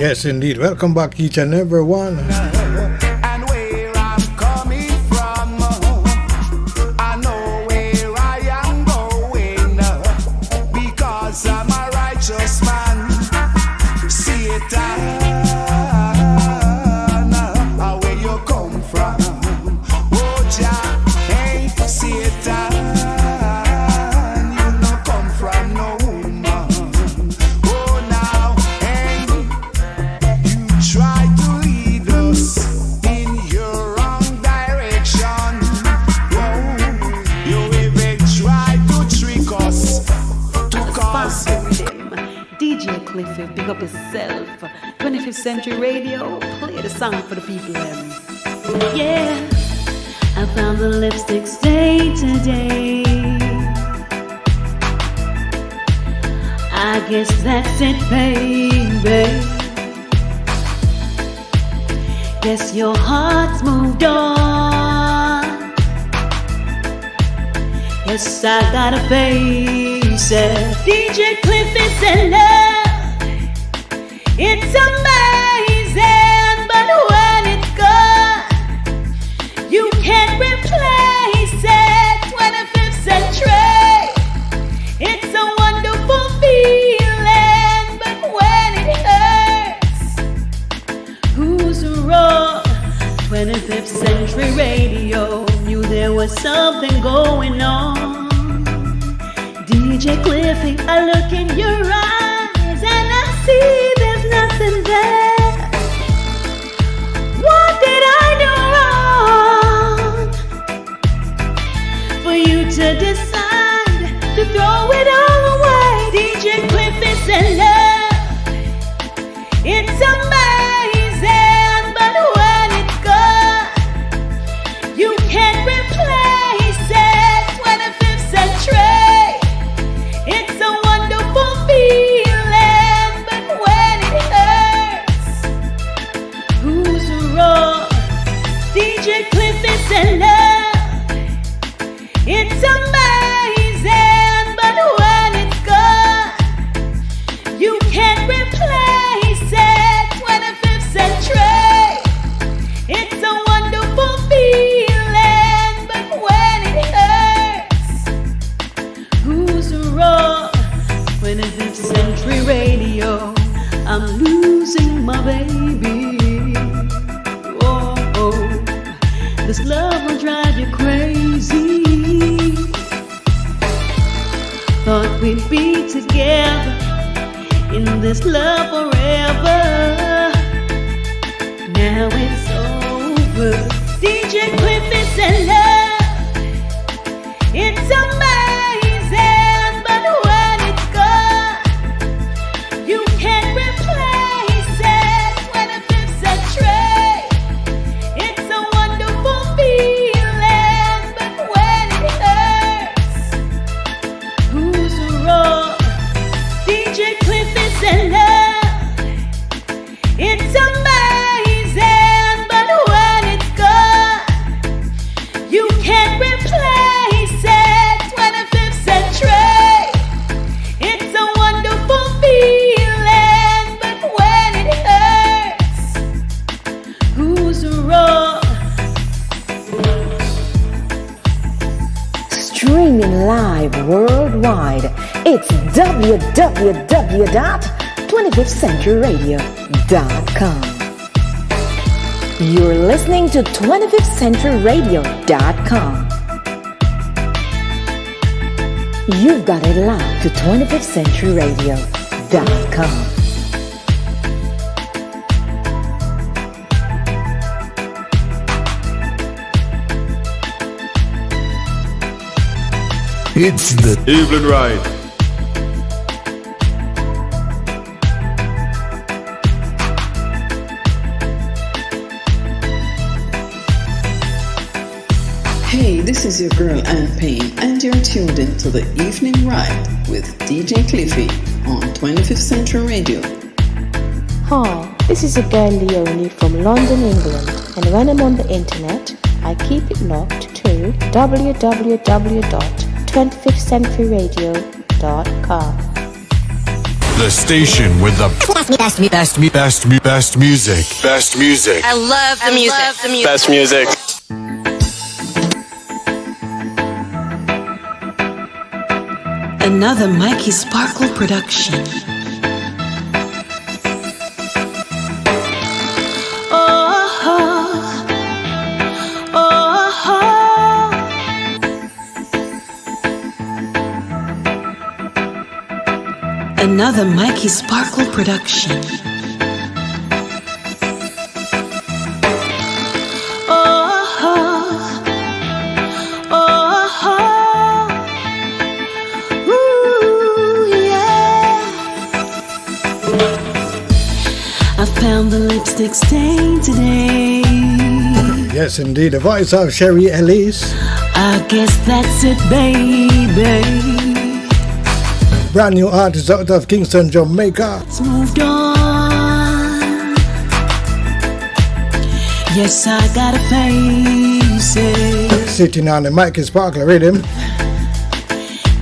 Yes, indeed. Welcome back, each and every one. And where I'm coming from, I know where I am going, because I'm a righteous man. Satan, where you come from? Oh, Jah, hey, Satan, you no come from no woman. Oh, now, hey, you try to lead us in your wrong direction. Oh, you even try to trick us to cause. DJ Cliffy, big up yourself. 25th Century Radio, play the song for the people. Yeah, I found the lipstick stain today. I guess that's it, baby. Guess your heart's moved on. Yes, I gotta face it. DJ Cliffy's in love. It's amazing, but when it's gone, you can't replace it. 25th century, it's a wonderful feeling, but when it hurts, who's wrong? 25th Century Radio knew there was something going on. DJ Cliffy, I look in your eyes and I see there's nothing there. What did I do wrong for you to decide to throw it all away? DJ Cliffy's in love. It's amazing, but when it's gone, you can't replace it. 25th century, it's a wonderful feeling, but when it hurts, who's wrong? DJ Cliffy's in love. It's amazing, but when it's gone, you can't replace it. 25th century, it's a wonderful feeling, but when it hurts, who's wrong? 25th Century Radio, I'm losing my baby. Oh, oh, this love will drive you crazy. Thought we'd be together in this love forever. Now it's over. DJ Cliffy's in love. It's amazing, but when it's gone, you can't replace it. 25th century, it's a wonderful feeling, but when it hurts, who's wrong? DJ Cliffy's in love. It's amazing, but when it's gone, you can't replace it. 25th century, it's a wonderful feeling, but when it hurts, who's wrong? Streaming live worldwide. It's www.25thcenturyradio.com. You're listening to 25thcenturyradio.com. You've got it live to 25thcenturyradio.com. It's the Evening Ride. Hey, this is your girl Ann Payne, and you're tuned in to the Evening Ride with DJ Cliffy on 25th Century Radio. Hi, this is your girl Leonie from London, England, and when I'm on the internet, I keep it locked to www.25thcenturyradio.com. The station with the best music. Best music. I love the music. Best music. Another Mikey Sparkle production. Another Mikey Sparkle production. I found the lipstick stain today. Yes, indeed, the voice of Sherry Elise. I guess that's it, baby. Brand new artist out of Kingston, Jamaica. It's moved on. Yes, I gotta face it. Sitting on the Mikey Sparkler rhythm.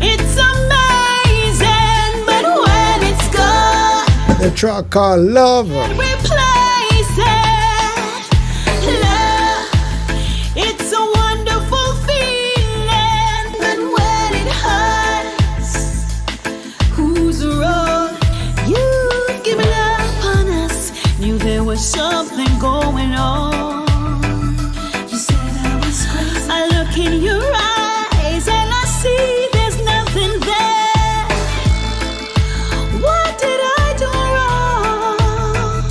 It's amazing, but when it's gone, The track called Love. replace it. Love, it's a wonderful feeling, but when it hurts, who's wrong? You've given up on us. Knew there was something going on. You said I was crazy. I look in your eyes and I see there's nothing there. What did I do wrong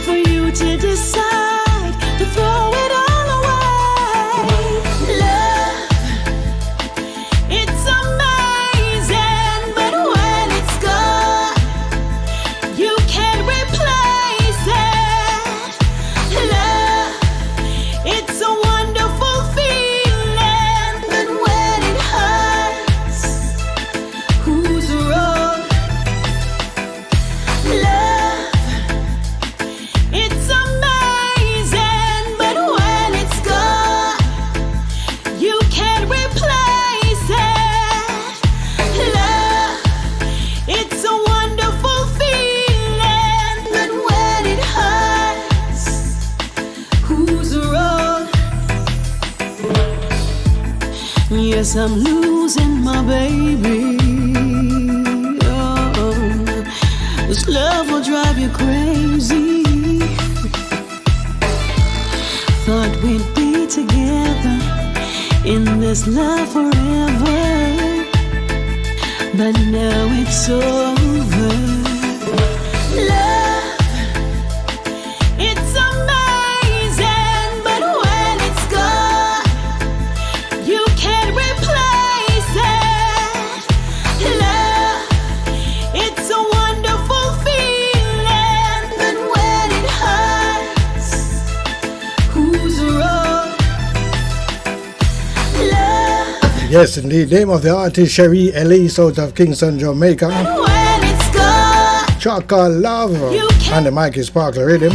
for you to decide to throw it all away? Love, it's amazing, but when it's gone, you can't replace it. Love, it's a wonderful feeling, but when it hurts, who's wrong? Love, it's amazing, but when it's gone, you can't replace it. Love, it's a wonderful feeling, but when it hurts, who's wrong? Yes, I'm losing my baby. Oh, this love will drive you crazy. Thought we'd be together in this love forever, but now it's over. Love, it's amazing, but when it's gone, you can't replace it. Love, it's a wonderful feeling, but when it hurts, who's wrong? Love, Yes, indeed, name of the artist Sherry Elise out of Kingston, Jamaica. when it's gone, Track called Love. And the Mikey Sparkler rhythm.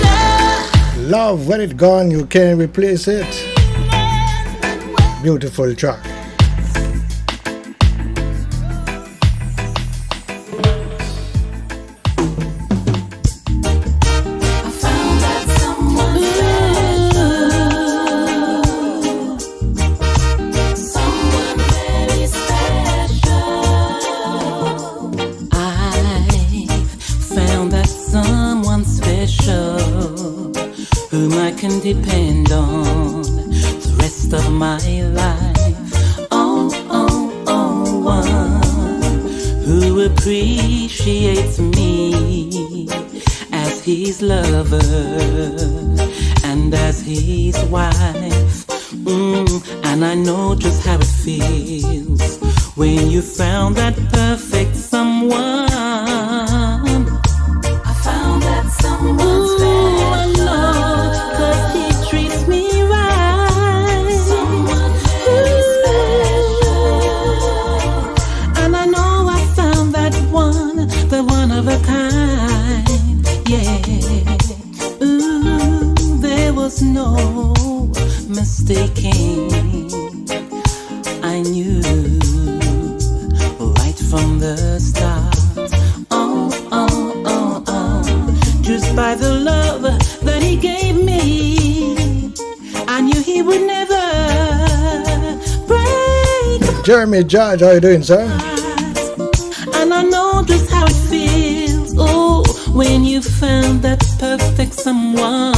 love, Love, when it gone, you can't replace it. Beautiful track. Found that someone special whom I can depend on the rest of my life. Oh, oh, oh, one who appreciates me as his lover and as his wife. And I know just how it feels when you found that perfect someone. I found that someone special. I know, 'cause he treats me right. Someone very special. And I know I found that one, the one of a kind. Yeah. Ooh, there was no mistaking. I knew by the love that he gave me. I knew he would never break. Jeremy George, how you doing, sir? And I know just how it feels, oh, when you found that perfect someone.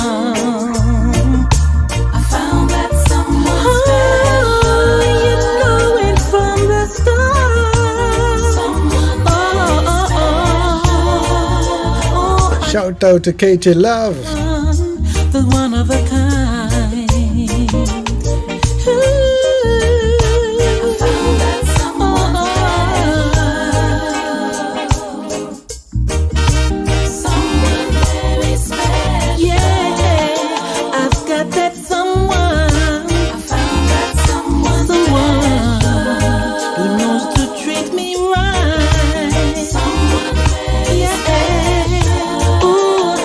I found that someone special. You know it from the start. Someone Shout out to Katie Love. the one of a kind. Ooh, I found that someone special. Someone very special. Yeah, I've got that someone. I found that someone who knows to treat me right. Someone very special. Ooh,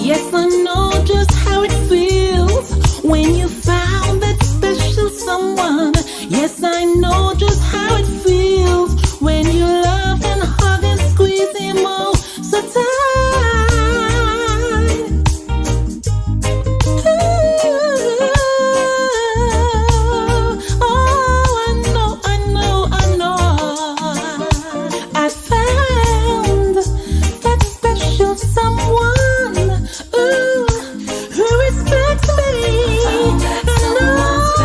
yes, I know just how it feels when you found that special someone. Yes, I know just how it feels when you love and hug and squeeze him oh so tight. I found that special someone who respects me and knows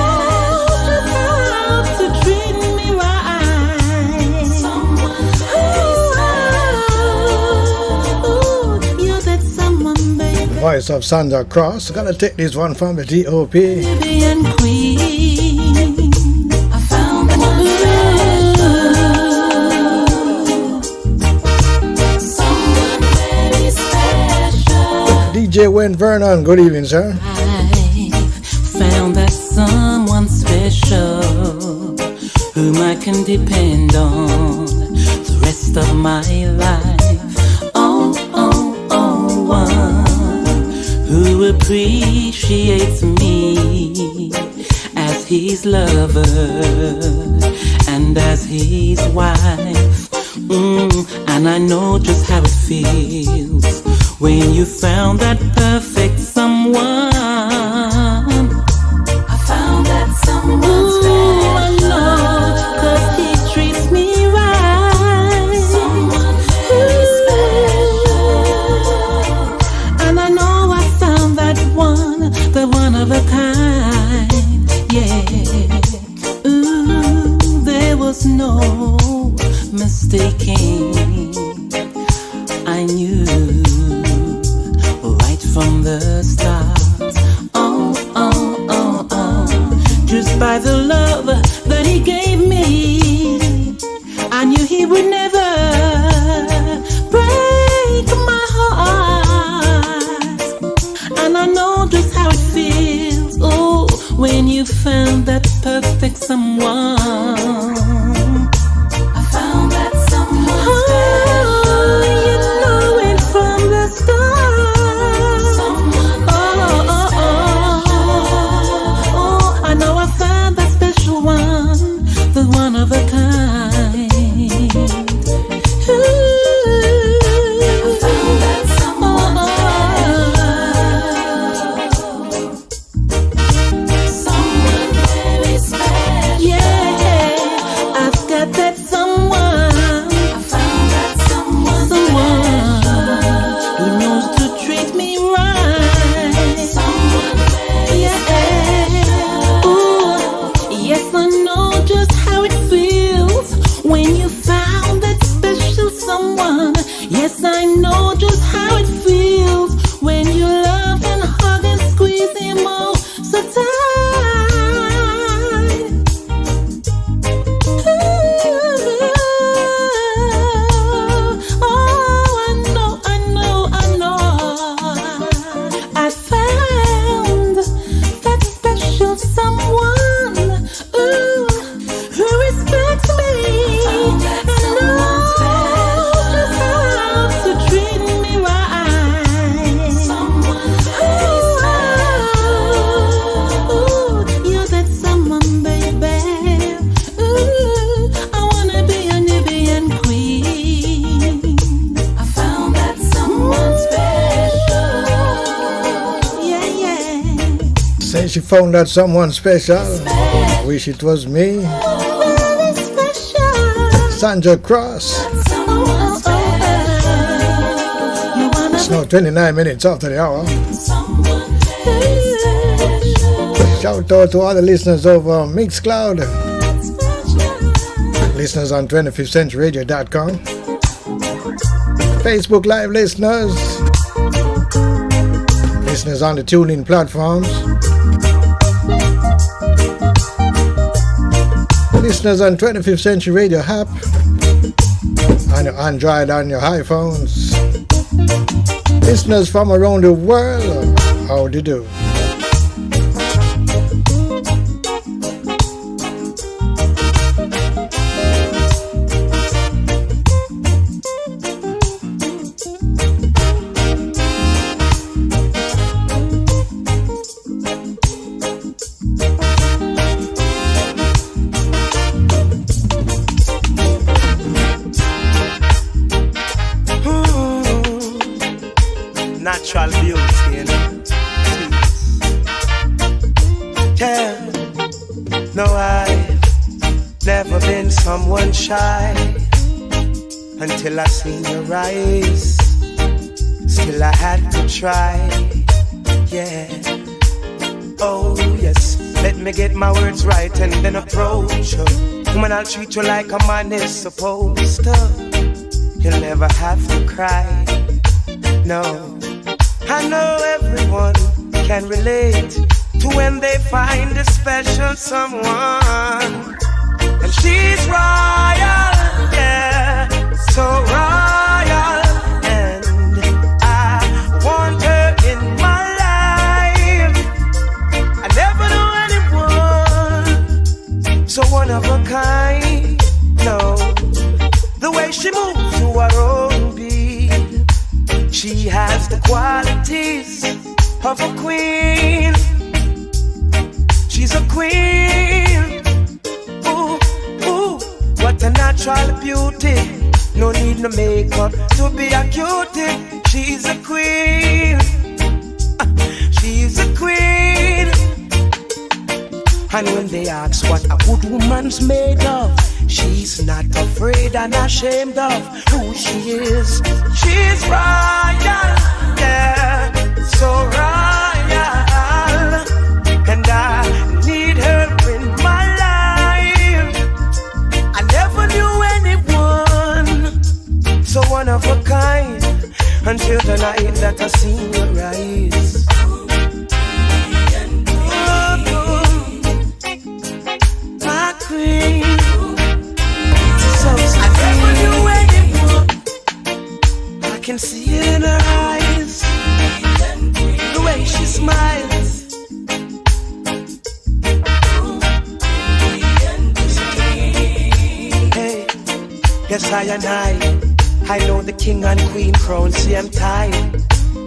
just how to treat me right. You're that someone, baby. Voice of Sandra Cross. Gonna take this one from the DOP. Caribbean queen. I found one special. Someone very special. DJ Wayne Vernon, good evening, sir. I've found that someone special whom I can depend on the rest of my life. Oh, oh, oh, one who appreciates me as his lover and as his wife. And I know just how it feels when you found that perfect someone. I found that someone special. I know, 'cause he treats me right. Someone very special. And I know I found that one, the one of a kind. Yeah. Ooh, there was no mistaking. I knew right from the start And she found out someone special. I wish it was me. Sandra Cross. It's now 29 minutes after the hour. Shout out to all the listeners over Mixcloud. Listeners on 25thcenturyradio.com. Facebook Live listeners. Listeners on the TuneIn platforms. Listeners on 25th Century Radio app. On your Android, on your iPhones. Listeners from around the world. How do you do? Natural beauty, you know. Yeah, no, I've never been someone shy until I seen your eyes. Still I had to try, yeah. Oh yes, let me get my words right and then approach you. Woman, I'll treat you like a man is supposed to. You'll never have to cry, no. I know everyone can relate to when they find a special someone. And she's royal, yeah, so royal. And I want her in my life. I never knew anyone so one of a kind, no. The way she moves to her own beat, she has the qualities of a queen. She's a queen. Ooh, ooh, what a natural beauty. No need no makeup to be a cutie. She's a queen. She's a queen. And when they ask what a good woman's made of, she's not afraid and ashamed of who she is. She's royal, yeah, so royal. And I need her in my life. I never knew anyone so one of a kind until the night that I seen your eyes. My queen. I never knew anyone. I can see it in her eyes, the way she smiles. Hey, yes I know the king and queen crown same time.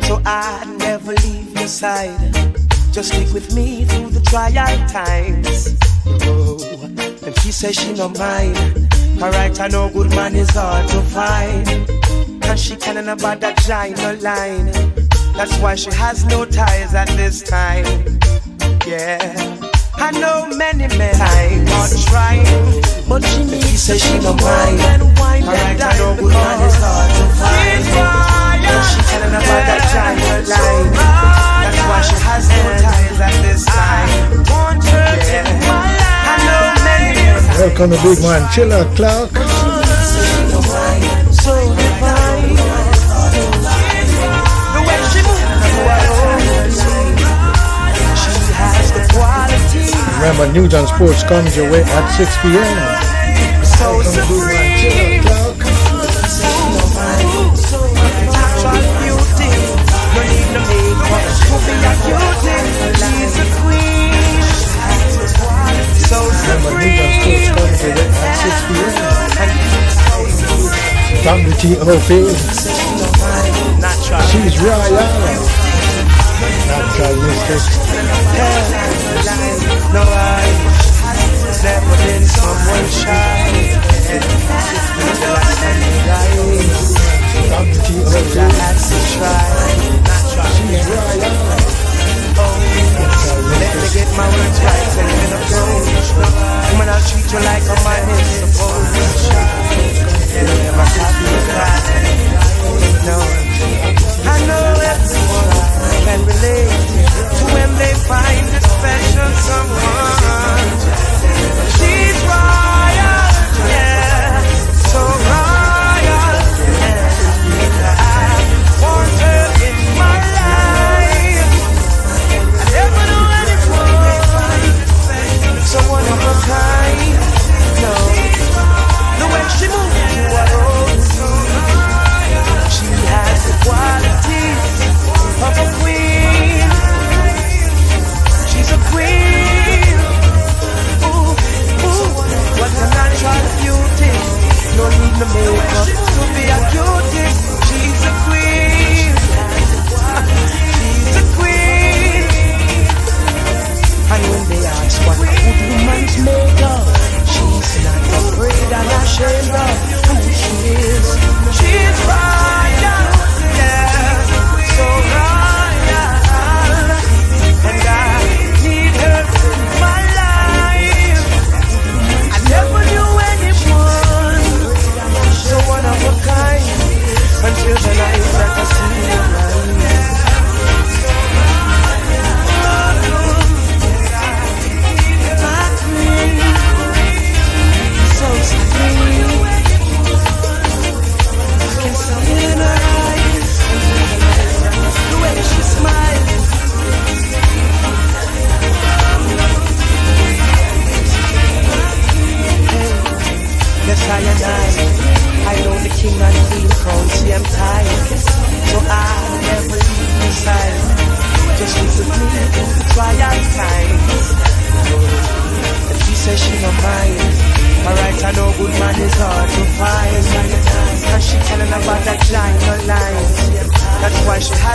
So I'd never leave your side. Just stick with me through the trial times. Oh, and she says she no mind. Alright, I know good man is hard to find. And she can't about that giant no line. That's why she has no ties at this time. Yeah, I know many men are trying, but she needs say she no mind. Alright, I know good man is hard to find. And she can't about that giant no line. That's why she has no ties at this time. Yeah, I know many men. Welcome to Big Man Chiller Clark. Remember, News and Sports comes your way at 6 p.m. Welcome to Big Man Chiller Clark. Remember, News and Sports comes your way at 6 p.m. From the T.O.P. She's royal. Natural mystic. No, I've never been someone shy. From the T.O.P. I had to try. She's royal. Let me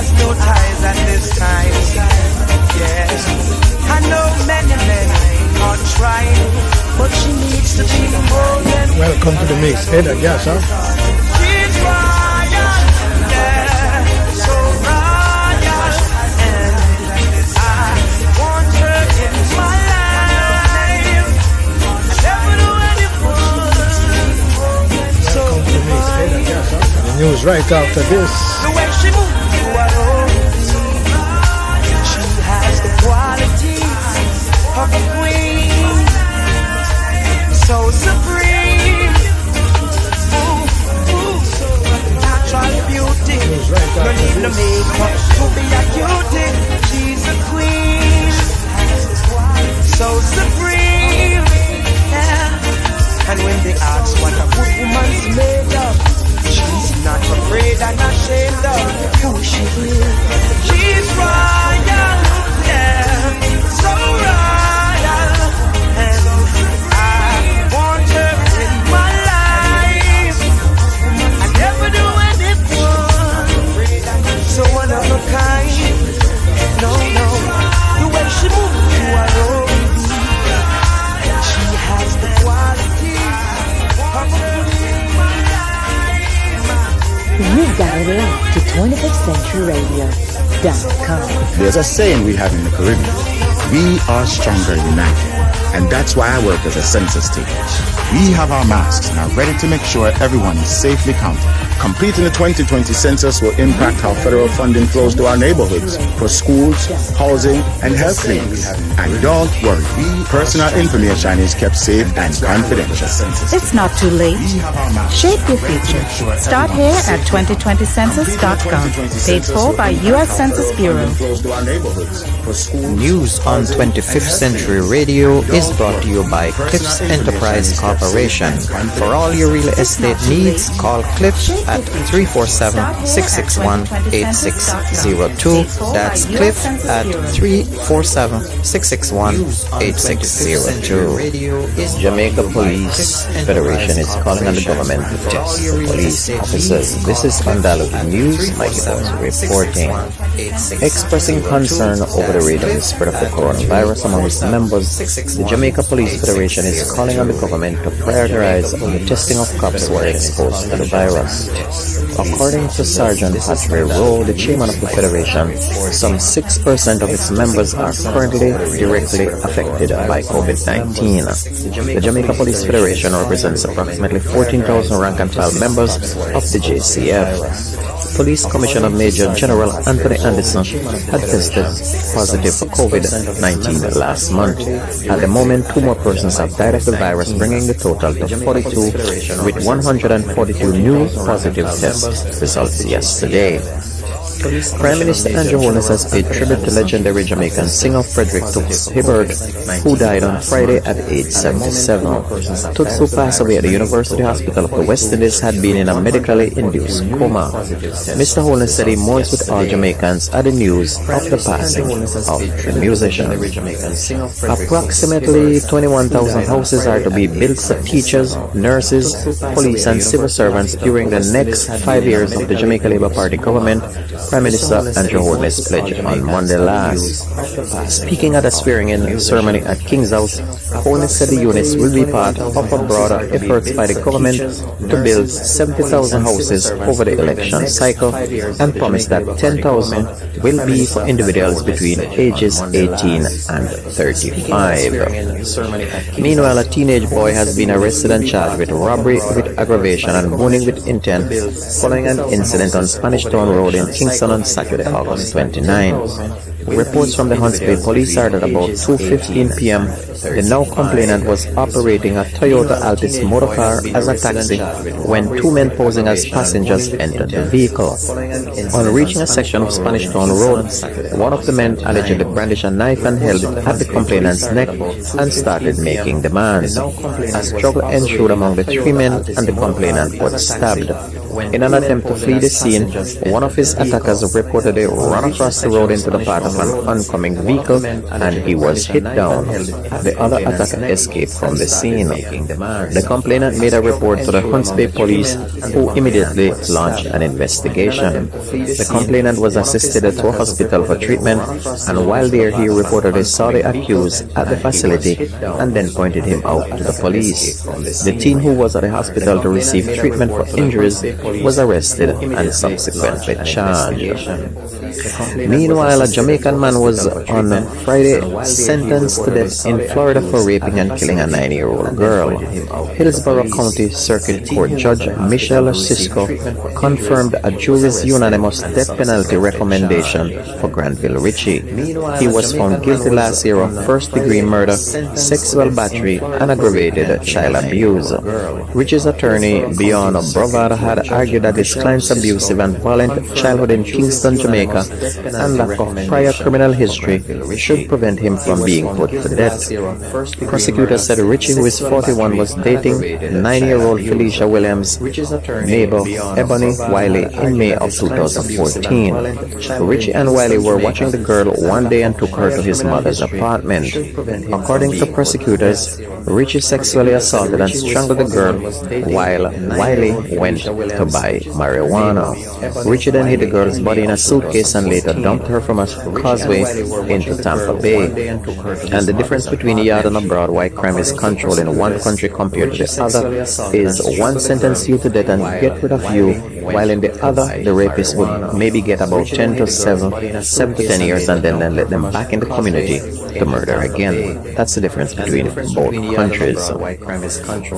has no ties at this time. Yes, I know many men are trying, but she needs to be more than. Welcome to the mix. Hey, that yes, huh? She's royal, yeah, so royal, and I want her in my life. I never do anyone so divine. The news right after this. The way she moves, you are she has the qualities of a queen, so supreme. Natural beauty, no need no makeup to be a cutie. She's a queen, so supreme. Yeah. And when they ask what a good woman's made of, she's not afraid and ashamed of who she is. She's royal, yeah, so royal, and I want her in my life. I never do anything so one of a kind. No, no, the way she moves, you are rosy. She has the quality of her in my life. You've got it locked to 25thCenturyRadio.com. There's a saying we have in the Caribbean: we are stronger united. And that's why I work as a census taker. We have our masks and are ready to make sure everyone is safely counted. Completing the 2020 census will impact how federal funding flows to our neighborhoods for schools, housing, and health clinics. And don't worry, personal information is kept safe and confidential. It's not too late. Shape your future. Start here at 2020census.com. Paid for by U.S. Census Bureau. News on 25th Century Radio is brought to you by Cliffs Enterprise Corporation. For all your real estate needs, call Cliff at 347-661-8602. That's Cliff at 347-661-8602. Jamaica Police Federation is calling on the government to test police officers. This is undiluted news. Mikey Dawes reporting. Expressing concern over the rate of the spread of the coronavirus among its members, the Jamaica Police Federation is calling on the government to prioritize the testing of cops who are exposed to the virus. According to Sergeant Patrick Rowe, the chairman of the Federation, some 6% of its members are currently directly affected by COVID-19. The Jamaica Police Federation represents approximately 14,000 rank-and-file members of the JCF. Police Commissioner Major General Anthony Anderson had tested positive for COVID-19 last month. At the moment, 2 more persons have died of the virus, bringing the total to 42, with 142 new positive test results yesterday. Prime Minister Andrew Holness has paid tribute to legendary Jamaican singer Frederick Toots Hibbert, who died on Friday at age 77. Toots, who passed away at the University Hospital of the West Indies, had been in a medically induced coma. Mr. Holness said he mourns with all Jamaicans at the news of the passing of the musician. Approximately 21,000 houses are to be built for teachers, nurses, police and civil servants during the next 5 years of the Jamaica Labour Party government, Prime Minister Andrew Holness pledged on Monday last. Speaking at a swearing-in ceremony at King's House, Holness said the units will be part of a broader effort by the government to build 70,000 houses over the election cycle, and promised that 10,000 will be for individuals between ages 18 and 35. Meanwhile, a teenage boy has been arrested and charged with robbery with aggravation and wounding with intent following an incident on Spanish Town Road in Kingston on Saturday, August 29. Reports from the Hunts Bay police are that about 2:15 p.m., the now complainant was operating a Toyota Altis motor car as a taxi when 2 men posing as passengers entered the vehicle. On reaching a section of Spanish Town Road, one of the men allegedly brandished a knife and held it at the complainant's neck and started making demands. A struggle ensued among the 3 men and the complainant was stabbed. In an attempt to flee the scene, one of his attackers reportedly ran across the road into the path of an oncoming vehicle and he was hit down. The other attacker escaped from the scene. The complainant made a report to the Hunts Bay police, who immediately launched an investigation. The complainant was assisted to a hospital for treatment, and while there he reportedly saw the accused at the facility and then pointed him out to the police. The teen, who was at the hospital to receive treatment for injuries, was arrested and subsequently charged. Meanwhile, a Jamaican man was on Friday sentenced to death in Florida for raping and killing a 9-year-old girl. Hillsborough County Circuit Court Judge Michelle Cisco confirmed a jury's unanimous death penalty recommendation for Granville Ritchie. He was found guilty last year of first-degree murder, sexual battery, and aggravated child abuse. Ritchie's attorney, Bjorn Brovard, had argued that his client's abusive and violent childhood in Kingston, Jamaica, and lack of prior criminal history should prevent him from being put to death. Prosecutors said Ritchie, who is 41, was dating 9-year-old Felicia Williams' neighbor Ebony Wiley in May of 2014. Ritchie and Wiley were watching the girl one day and took her to his mother's apartment. According to prosecutors, Ritchie sexually assaulted and strangled the girl while Wiley went to buy marijuana. Ritchie then hid the girl's body in a suitcase and later dumped her from a causeway into Tampa Bay. And the difference between a yard and abroad why crime is controlled in one country compared to the other is one sentence you to death and get rid of you, while in the other the rapist would maybe get about 7 to 10 years and then let them back in the community to murder again. That's the difference between both countries.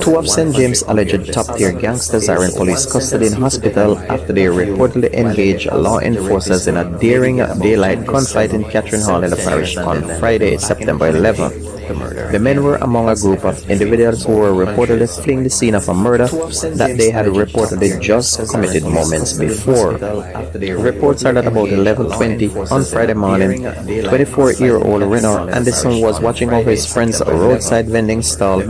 Two of St. James' alleged top-tier gangsters are in police custody in hospital after they reportedly engaged law enforcers in a daring daylight gunfight in Catherine Hall in the parish on Friday, September 11th. The men were among a group of individuals who were reportedly fleeing the scene of a murder that they had reportedly just committed moments before. Reports are that about 11:20 on Friday morning, 24-year-old Renor Anderson was watching over his friend's roadside vending stall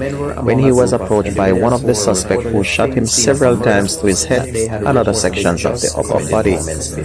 when he was approached by one of the suspects, who shot him several times to his head and other sections of the upper body.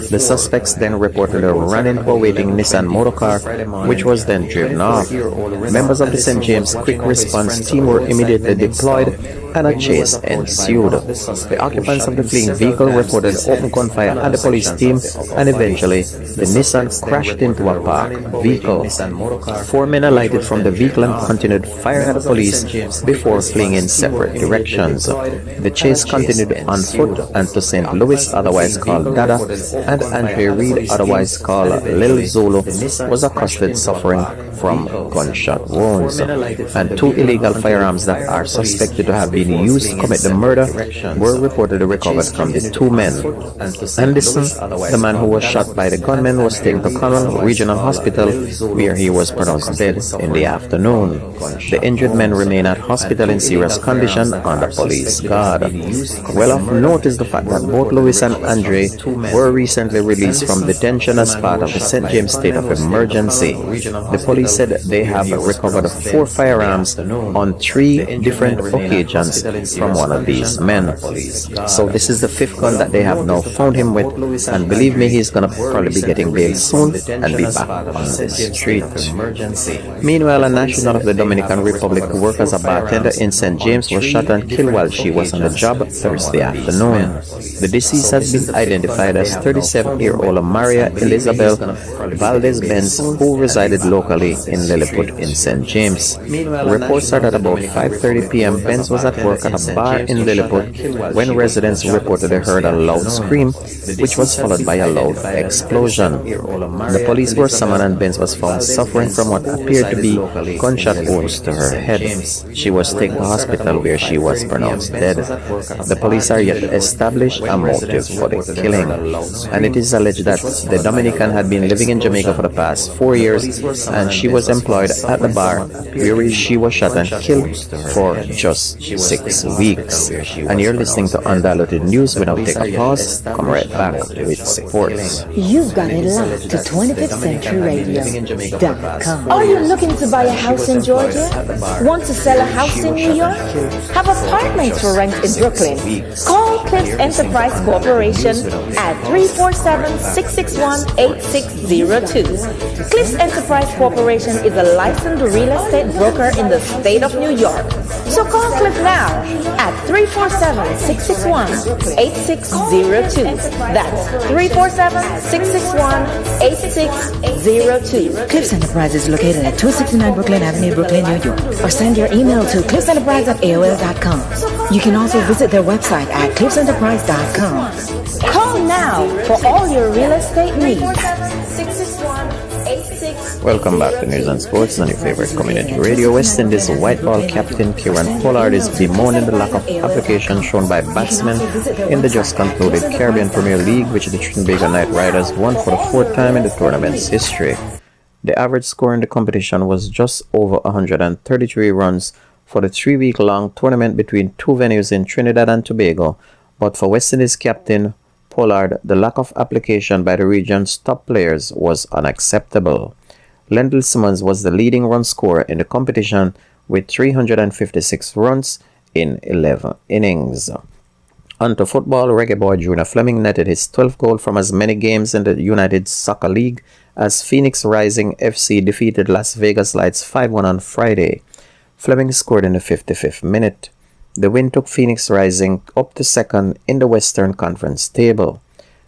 The suspects then reportedly ran into a waiting Nissan motorcar, which was then driven off. Members of the St. James Quick Response Team were immediately deployed and a chase ensued. The occupants of the fleeing vehicle reported open gunfire at the police team, and eventually the Nissan crashed into a parked vehicle. 4 men alighted from the vehicle and continued firing at the police before fleeing in separate directions. The chase continued on foot, and to St. Louis, otherwise called Dada, and Andre Reed, otherwise called Lil Zulu, was accosted suffering from gunshot wounds, and 2 illegal firearms that are suspected to have been used to commit the murder were reportedly recovered from the 2 men. Anderson, the man who was shot by the gunman, was taken to Conwell Regional Hospital, where he was pronounced dead in the afternoon. The injured men remain at hospital in serious condition under police guard. Well of note is the fact that both Louis and Andre were recently released from detention as part of the St. James state of emergency. The police said they have recovered 4 firearms on 3 different occasions from one of these men. So this is the 5th gun that they have now found him with, and believe me, he's gonna probably be getting bail soon and be back on the street. Meanwhile, a national of the Dominican Republic who worked as a bartender in St. James was shot and killed while she was on the job Thursday afternoon. The deceased has been identified as 37-year-old Maria Elizabeth Valdez Benz, who resided locally in Lilliput in St. James. Reports are that about 5:30 p.m. Benz was at work at a bar in Lilliput when residents reportedly heard a loud scream, which was followed by a loud explosion. The police were summoned and Benz was found suffering from what appeared to be gunshot wounds to her head. She was taken to hospital where she was pronounced dead. The police are yet to establish a motive for the killing, and it is alleged that the Dominican had been living in Jamaica for the past 4 years, and she was employed at the bar where she was shot and killed for just 6 weeks. And you're listening to Undiluted News without taking a pause. Come right back with sports. You've got it locked to 25th Century Radio.com. Are you looking to buy a house in Georgia? Want to sell a house in New York? Have apartments for rent in Brooklyn? Call Cliffs Enterprise Corporation at 347-661-8602. Cliffs Enterprise Corporation is a licensed real estate broker in the state of New York. So call Cliff now at 347-661-8602. That's 347-661-8602. Cliffs Enterprise is located at 269 Brooklyn Avenue, Brooklyn, New York. Or send your email to cliffsenterprise@aol.com. You can also visit their website at cliffsenterprise.com. Call now for all your real estate needs. Welcome back to News and Sports on your favorite community radio. West Indies white ball captain Kieran Pollard is bemoaning the lack of application shown by batsmen in the just concluded Caribbean Premier League, which the Trinbago Knight Riders won for the fourth time in the tournament's history. The average score in the competition was just over 133 runs for the 3-week-long tournament between two venues in Trinidad and Tobago, but for West Indies captain Pollard, the lack of application by the region's top players was unacceptable. Lendl Simmons was the leading run scorer in the competition with 356 runs in 11 innings. Onto football, Reggae Boy Junior Fleming netted his 12th goal from as many games in the United Soccer League as Phoenix Rising FC defeated Las Vegas Lights 5-1 on Friday. Fleming scored in the 55th minute. The win took Phoenix Rising up to second in the Western Conference table.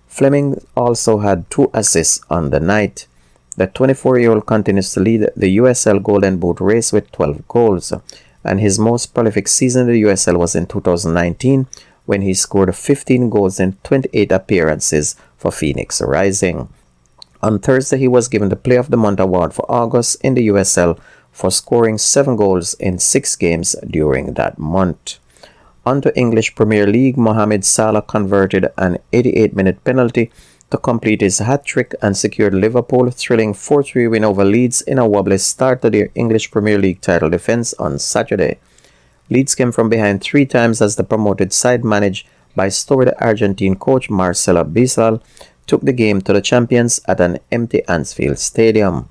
Fleming also had 2 assists on the night. The 24-year-old continues to lead the USL Golden Boot race with 12 goals, and his most prolific season in the USL was in 2019 when he scored 15 goals in 28 appearances for Phoenix Rising. On Thursday, he was given the Player of the Month award for August in the USL for scoring 7 goals in 6 games during that month. On to English Premier League, Mohamed Salah converted an 88-minute penalty to complete his hat-trick and secured Liverpool thrilling 4-3 win over Leeds in a wobbly start to their English Premier League title defence on Saturday. Leeds came from behind 3 times as the promoted side managed by storied Argentine coach Marcelo Bielsa took the game to the champions at an empty Anfield Stadium.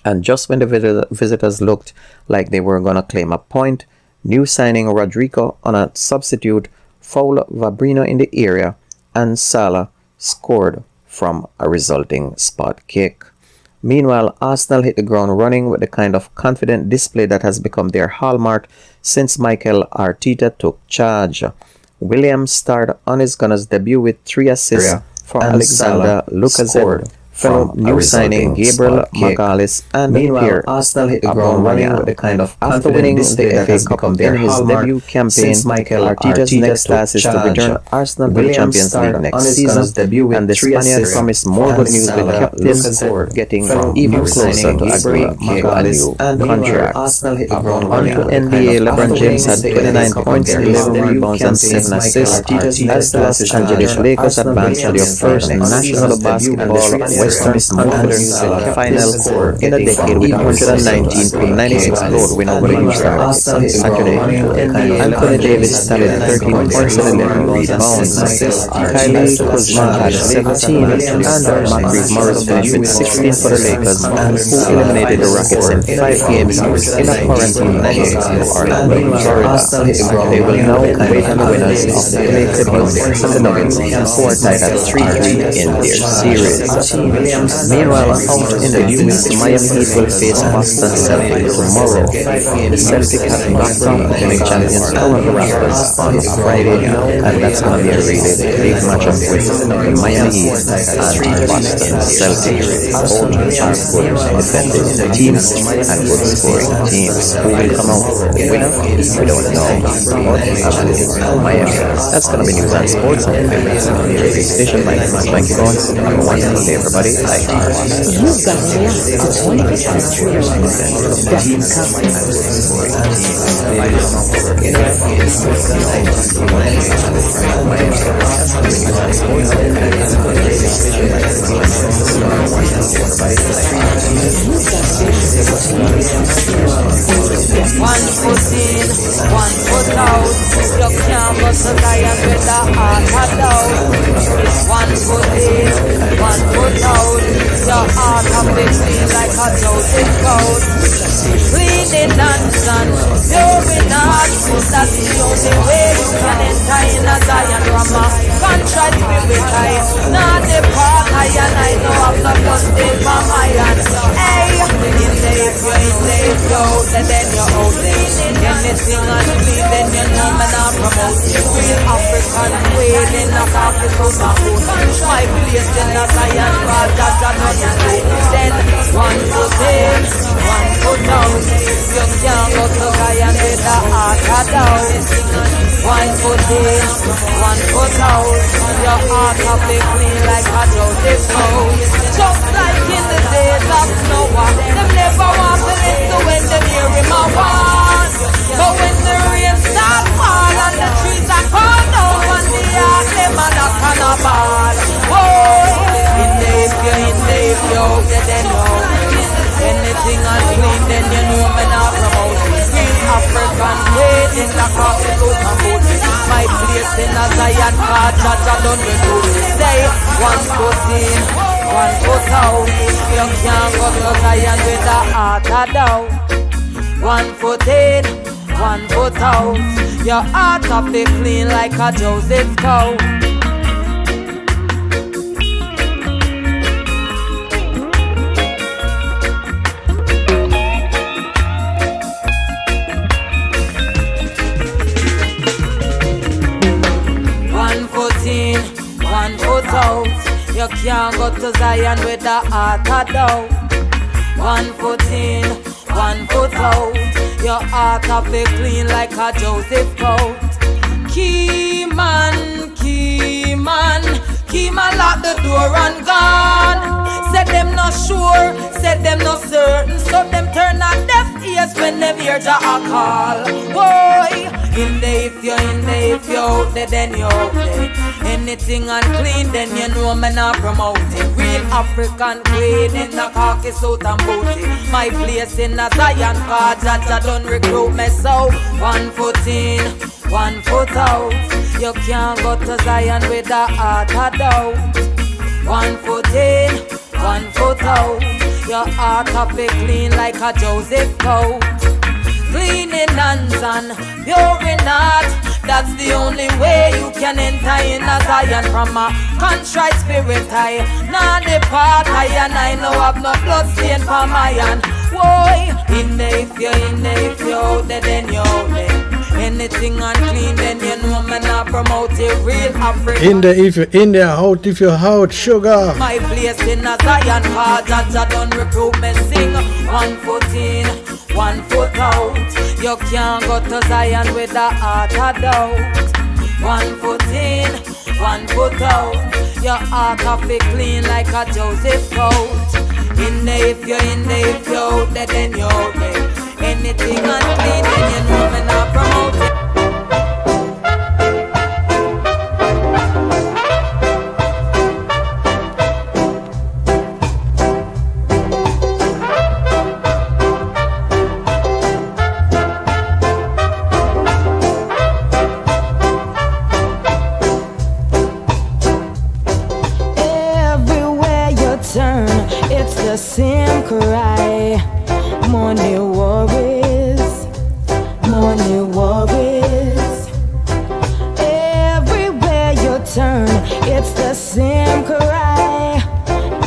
And just when the visitors looked like they were going to claim a point, new signing Rodrigo on a substitute fouled Vabrino in the area and Salah scored from a resulting spot kick. Meanwhile, Arsenal hit the ground running with the kind of confident display that has become their hallmark since Mikel Arteta took charge. Williams starred on his Gunners' debut with 3 assists for Alexander Lacazette. Fellow new signing Gabriel Magalhaes and Pierre Arsenal hit the ground running with the kind of after winning the FA Cup in his debut campaign. Arteta's next task is to return Arsenal to the Champions League next season, and the Spaniard promised more good news with captain getting even closer to agreeing a new contract. On to NBA, LeBron James had 29 points, 11 rebounds and 7 assists as the Los Angeles Lakers advanced to their first National Basketball Western Conference Final in a decade with 119-96 road win over the Houston Rockets on Saturday. Anthony Davis tallied 13 points and 11 rebounds. Kylie Kuzma had 17 and Marquise Morris finished with 16 for the Lakers, who eliminated the Rockets in 5 games in a quarantine night in Orlando, Florida. They will now wait on the winners of the LA Clippers and the Nuggets, who are tied at 3-3 in their series. Meanwhile, out in the US, Miami Heat will face Boston Celtics tomorrow. The Celtics have knocked off defending champions Toronto Raptors on Friday, and that's going to be a really big matchup with the Miami Heat and Boston Celtics. Both are good defending teams and good scoring teams. Who will come out the winner? We don't know. Miami. That's going to be News and Sports on the radio station. My name is Mikey Bones. Have a wonderful day, everybody. You've got One foot in, one foot out. be clean like a Joseph goat. Cleaning and sun, pure not. That's the only way you can enter in a Zion Rama. Contrite spirit high, not the part high, and I know I'm not gonna stay by my hand. Hey, in the then you're out there. Anything unclean, then you know me not promote. Real African queen in the coffee so food. My place in the Zion, God, that's another day. Then one foot in, one foot out. You can't go to Zion with the heart down. One foot in, one foot out. Your heart will be clean like a Joseph coat. Just like in the days of Noah, them never want to listen when them hear him a warn. But when the rain start fall and the trees are gone down on the ark, them a knock on a ball. Whoa, in the if you then know. Anything unclean, then you know me not promote. Real African way in the coffee food and food. My place in a Zion, God, Jaja done the do. Say, one foot in, one foot out. You can't go to Zion with the heart down. One foot in, one foot out. Your heart will be clean like a Joseph cow. One foot out. You can't go to Zion with the heart down. One foot in, one foot out. Your heart will be clean like a Joseph coat. Key man, lock the door and gone. Said them not sure, said them not certain. So them turn a deaf ears when them hear Jah a call. Boy, in the if you out there, then you out there. Anything unclean, then you know me not promote it. Real African queen in the khaki suit and booty. My place in a Zion, cause Jaja done recruit me. So one foot in, one foot out. You can't go to Zion with the heart doubt. One foot in, one foot out. Your heart will be clean like a Joseph coat. Clean in hands and pure in heart. That's the only way you can enter in a Zion from a contrite spirit high. Now the part high and I know I've no blood stain for my hand. Why? In the if you out there, then you out there. Anything unclean, then you know me not promote it. Real Africa. In the if you're in there, out if you're out, sugar. My place in a Zion, cause Jaja done recruit me. Sing one foot in, one foot out. You can't go to Zion with the heart doubt. One foot in, one foot out. Your heart will be clean like a Joseph coat. In the if you out there, then you out there. Anything unclean, then you know me not promote it. Everywhere you turn, it's the same cry. Money worries, money worries. Everywhere you turn, it's the same cry.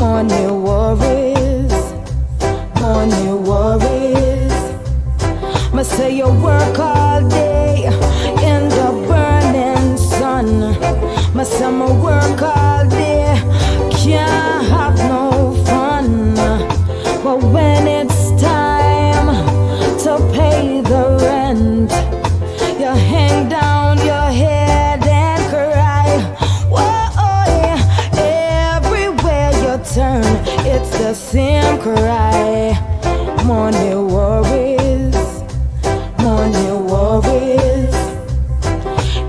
Money worries, money worries. Me say you work all day in the burning sun. Me say me work all day, can't have no fun. But when it's time to pay the rent, you hang down your head and cry. Whoa, yeah. Everywhere you turn, it's the same cry. Money worries, money worries.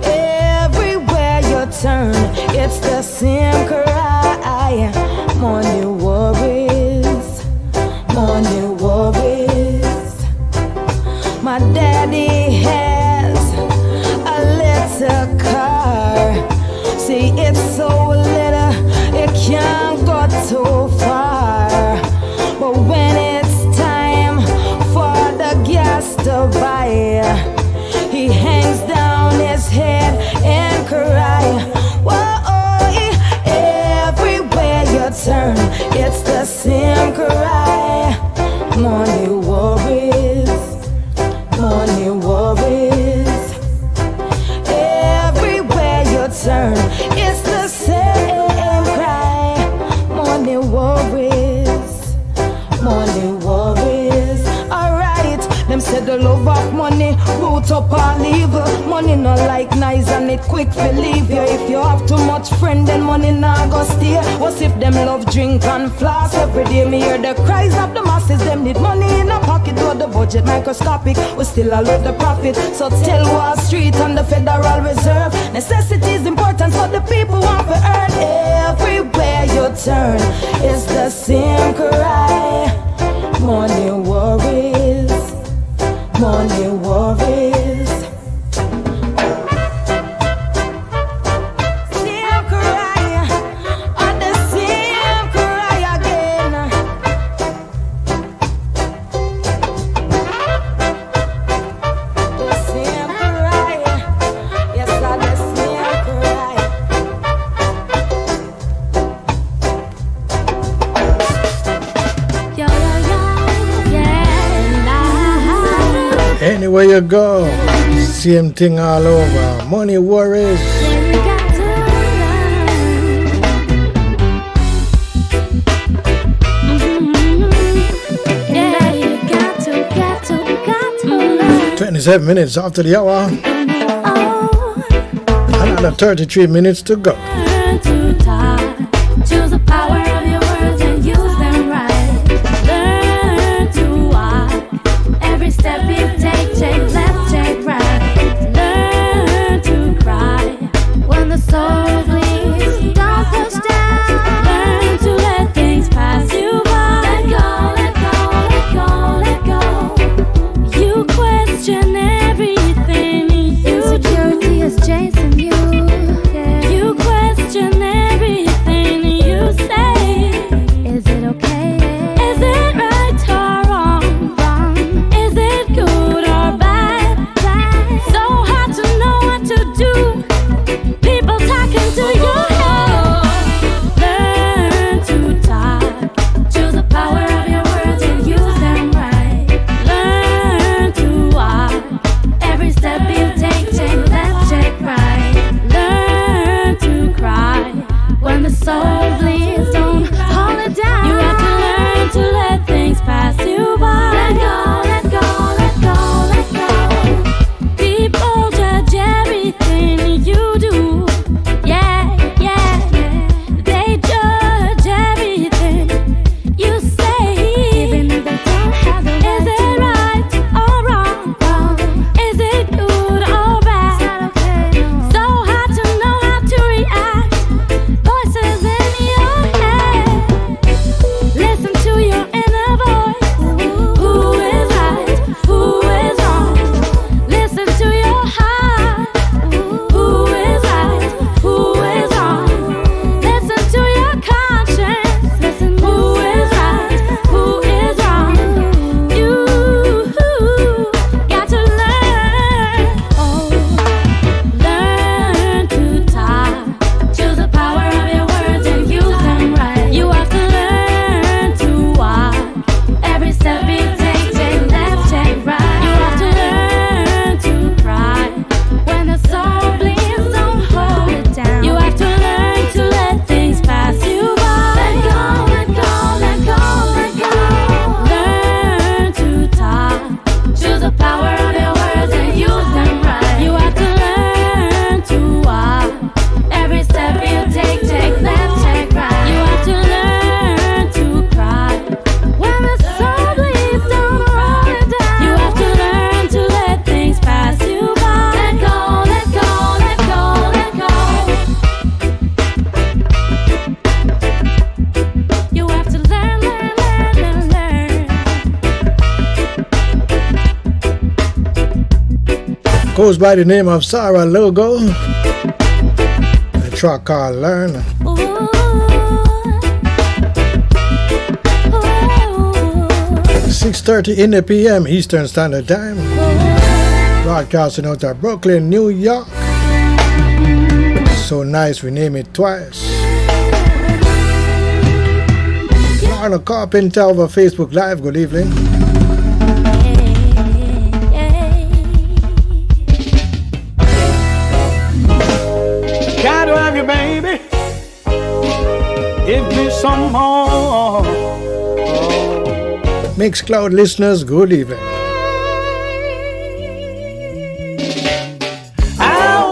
Everywhere you turn, it's the same cry. Money worries, money worries. My daddy has a little car. See, it's so little, it can't go too far. like nice and it quick to leave you. If you have too much friend, then money nah go stay. What if them love drink and floss every day? Me hear the cries of the masses, them need money in a pocket. Though the budget microscopic, we still a lot the profit. So tell Wall Street and the Federal Reserve, necessity is important, so the people want to earn. Everywhere you turn, it's the same cry. Money worries, money worries. Same cry, or the same cry again. The same cry, yes, the same cry. Yo, yo, yo, yeah. Anywhere you go, same thing all over. Money worries. Yeah, you got to learn. 27 minutes after the hour. Another 33 minutes to go. Learn to talk. Choose the power of your words and use them right. Learn to walk. Every step you take left, take right. Learn to cry when the soul bleeds. Don't push down. Learn to let things pass you by. Let go, let go, let go, let go. You question everything you do. Insecurity is chasing you. You question everything you say. Is it okay? Is it right or wrong? Wrong. Is it good or bad? Bad. So hard to know what to do. People talking to you. Learn to talk. Choose the power of your words and use them right. Learn to walk. Every step you take left, take right. Learn to cry when the soul bleeds. Don't hold it down. You have to learn to let things pass you by. Let go, let go, let go, let go. People judge everything you do. Yeah, yeah, yeah. They judge everything you say. Even if they don't have the right. Is it right or wrong? Wrong. Is it good or bad? So hard to know how to react. Voices in your head. Listen to your inner voice. Who is right? Who is wrong? Listen to your heart. Who is right? Who is wrong? Listen to your conscience. Listen, who is right? Who is wrong? You got to learn. Oh, learn to talk. Choose the power of your words and use them right. You have to learn to walk. Every step you take left, take right. You have to learn to cry when the soul bleeds. Don't hold it down. You have to learn to let things pass you by. Let go, let go, let go, let go. Learn to talk. Choose the power of your words and use them right. You have to learn to walk. Every step you take left, take right. You have to learn to cry when the soul bleeds. Don't hold it down. You have to learn to let things pass you by. Let go, let go, let go, let go. You have to learn, learn, learn, learn, learn. Goes by the name of Sarah Logo. The track called Learn. 6:30 in the PM Eastern Standard Time. Broadcasting out of Brooklyn, New York. So nice we name it twice. Lorna Carpenter over Facebook Live. Good evening. Gotta have you, baby. Give me some more. Mixcloud listeners, good evening. I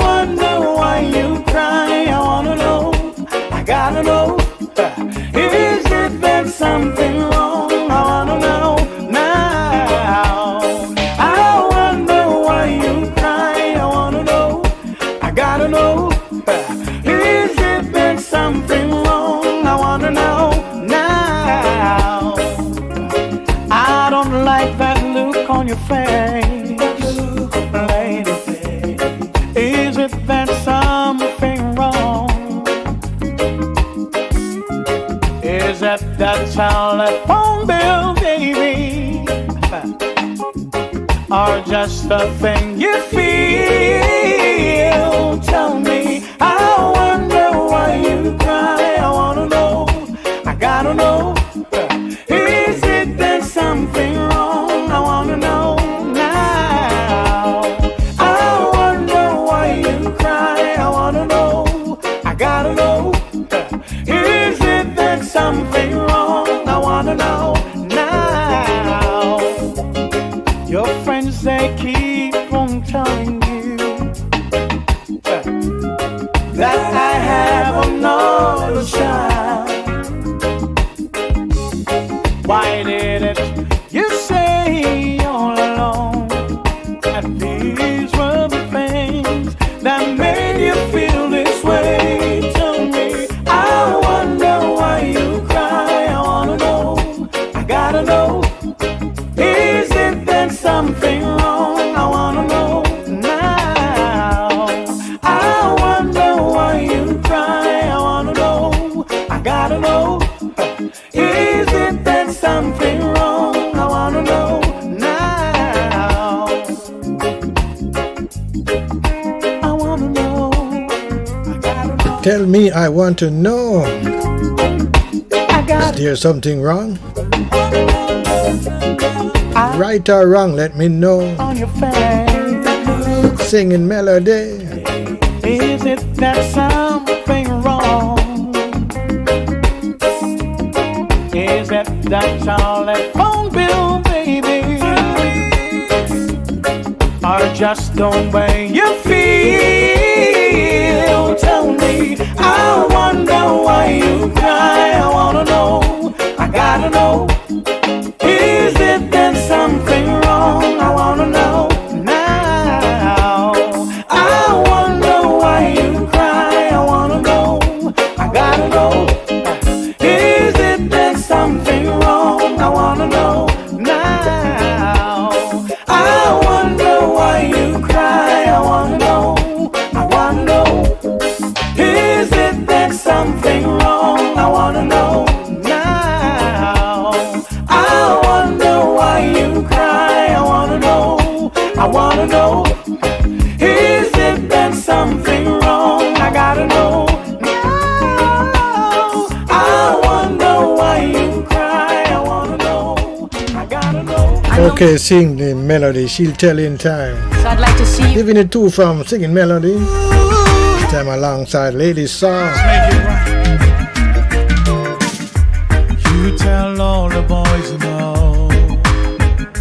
your face, lady? Is it that something wrong? Is that telephone bill, baby? Or just a thing you feel? Tell me, I wonder why you cry. I wanna know, I gotta know. Is it that something wrong? I wanna know now. I wonder why you cry. I wanna know, I gotta know. Is it that something wrong? I wanna know now. Your friends, they keep on telling you that I have another child. Why didn't you say all along that these were the things that made you feel this way? Tell me, I wonder why you cry. I wanna know, I gotta know. Is it that something wrong? I wanna know now. I wonder why you cry. I wanna know, I gotta know. Is it that something wrong? I wanna know now. I wanna know, I gotta know. Tell me, I want to know. Is there something wrong? Right or wrong, let me know. On your face, singing melody. is it that something wrong? Is it that telephone bill, baby? Or just the way you feel? Tell me, I wonder why you cry. I wanna know, I gotta know. Is it that something wrong? I wanna know now. I wonder why you cry. I wanna know, I gotta know. Is it that something wrong? I wanna know now. I wonder why you cry. I wanna know, I wanna know. Is it that something wrong? I wanna know now. I wonder why you cry. I wanna know, I wanna know. Is it that something wrong? I gotta know now. I wonder why you cry. I wanna know, I gotta know. Okay, sing the melody. She'll tell in time. So I'd like to see you. Giving it two from singing melody. Time alongside Lady Song. You tell all the boys you know